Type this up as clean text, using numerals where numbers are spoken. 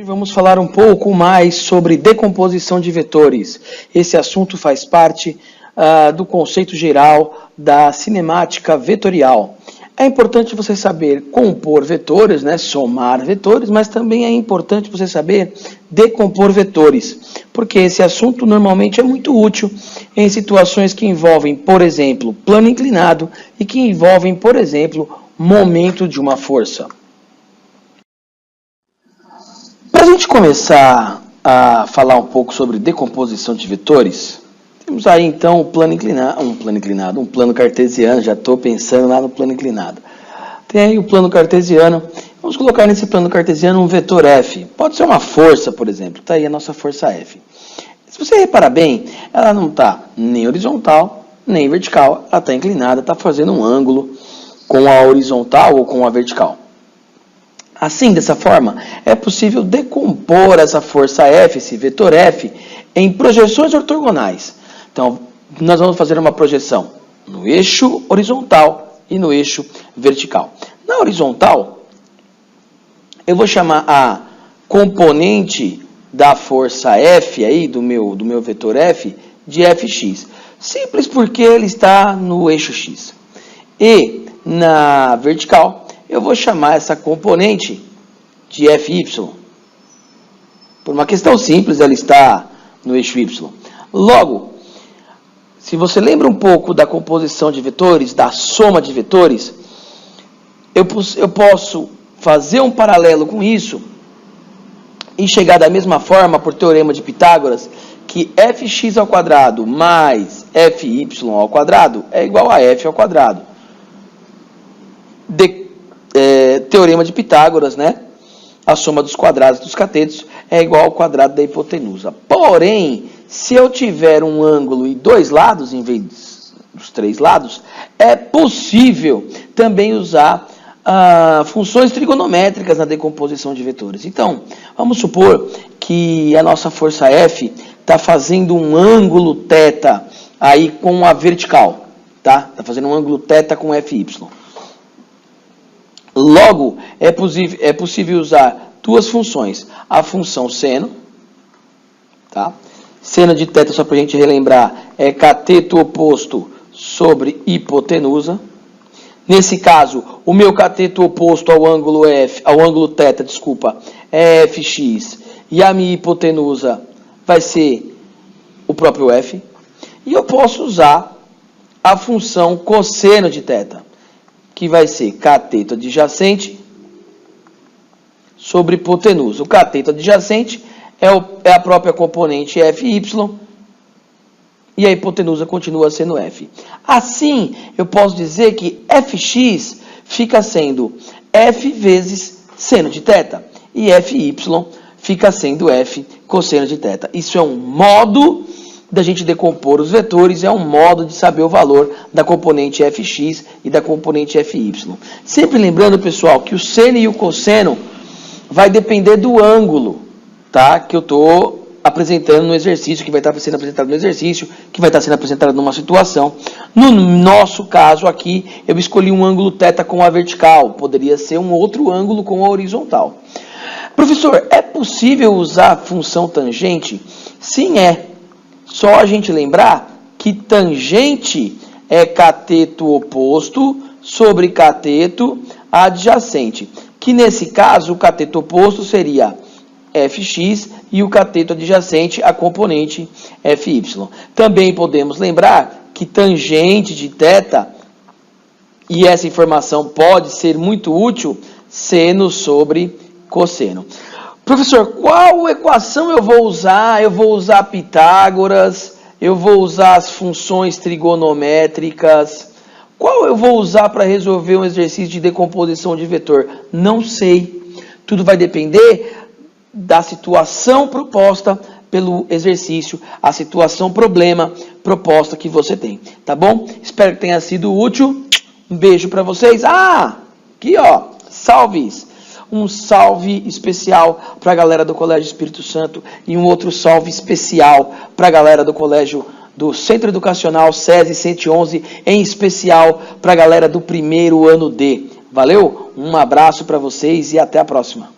Vamos falar um pouco mais sobre decomposição de vetores. Esse assunto faz parte do conceito geral da cinemática vetorial. É importante você saber compor vetores, somar vetores, mas também é importante você saber decompor vetores, porque esse assunto normalmente é muito útil em situações que envolvem, por exemplo, plano inclinado e que envolvem, por exemplo, momento de uma força. Para a gente começar a falar um pouco sobre decomposição de vetores, temos aí então um plano cartesiano, já estou pensando lá no plano inclinado. Tem aí o plano cartesiano, vamos colocar nesse plano cartesiano um vetor F, pode ser uma força, por exemplo, está aí a nossa força F. Se você reparar bem, ela não está nem horizontal, nem vertical, ela está inclinada, está fazendo um ângulo com a horizontal ou com a vertical. Assim, dessa forma, é possível decompor essa força F, esse vetor F, em projeções ortogonais. Então, nós vamos fazer uma projeção no eixo horizontal e no eixo vertical. Na horizontal, eu vou chamar a componente da força F, aí, do meu vetor F, de Fx. Simples porque ele está no eixo X. E na vertical, eu vou chamar essa componente de Fy. Por uma questão simples, ela está no eixo Y. Logo, se você lembra um pouco da composição de vetores, da soma de vetores, eu posso fazer um paralelo com isso e chegar da mesma forma, por teorema de Pitágoras, que Fx ao quadrado mais Fy ao quadrado é igual a F ao quadrado. Teorema de Pitágoras, a soma dos quadrados dos catetos é igual ao quadrado da hipotenusa. Porém, se eu tiver um ângulo e dois lados, em vez dos três lados, é possível também usar funções trigonométricas na decomposição de vetores. Então, vamos supor que a nossa força F está fazendo um ângulo θ aí com a vertical, tá? Está fazendo um ângulo θ com Fy. Logo, é possível usar duas funções. A função seno, tá? Seno de θ, só para a gente relembrar, é cateto oposto sobre hipotenusa. Nesse caso, o meu cateto oposto ao ângulo θ, é Fx, e a minha hipotenusa vai ser o próprio F. E eu posso usar a função cosseno de θ, que vai ser cateto adjacente sobre hipotenusa. O cateto adjacente é a própria componente Fy, e a hipotenusa continua sendo F. Assim, eu posso dizer que Fx fica sendo F vezes seno de θ, e Fy fica sendo F cosseno de θ. Isso é um modo da gente decompor os vetores, é um modo de saber o valor da componente Fx e da componente Fy. Sempre lembrando, pessoal, que o seno e o cosseno vai depender do ângulo, tá? Que eu estou apresentando no exercício, que vai estar sendo apresentado no exercício, que vai estar sendo apresentado numa situação. No nosso caso aqui, eu escolhi um ângulo θ com a vertical, poderia ser um outro ângulo com a horizontal. Professor, é possível usar a função tangente? Sim, é. Só a gente lembrar que tangente é cateto oposto sobre cateto adjacente. Que nesse caso, o cateto oposto seria Fx e o cateto adjacente, a componente Fy. Também podemos lembrar que tangente de θ, e essa informação pode ser muito útil, seno sobre cosseno. Professor, qual equação eu vou usar? Eu vou usar Pitágoras, eu vou usar as funções trigonométricas. Qual eu vou usar para resolver um exercício de decomposição de vetor? Não sei. Tudo vai depender da situação proposta pelo exercício, a situação problema proposta que você tem, tá bom? Espero que tenha sido útil. Um beijo para vocês. Aqui ó, salves. Um salve especial para a galera do Colégio Espírito Santo e um outro salve especial para a galera do Colégio do Centro Educacional SESI 111, em especial para a galera do primeiro ano D. Valeu? Um abraço para vocês e até a próxima.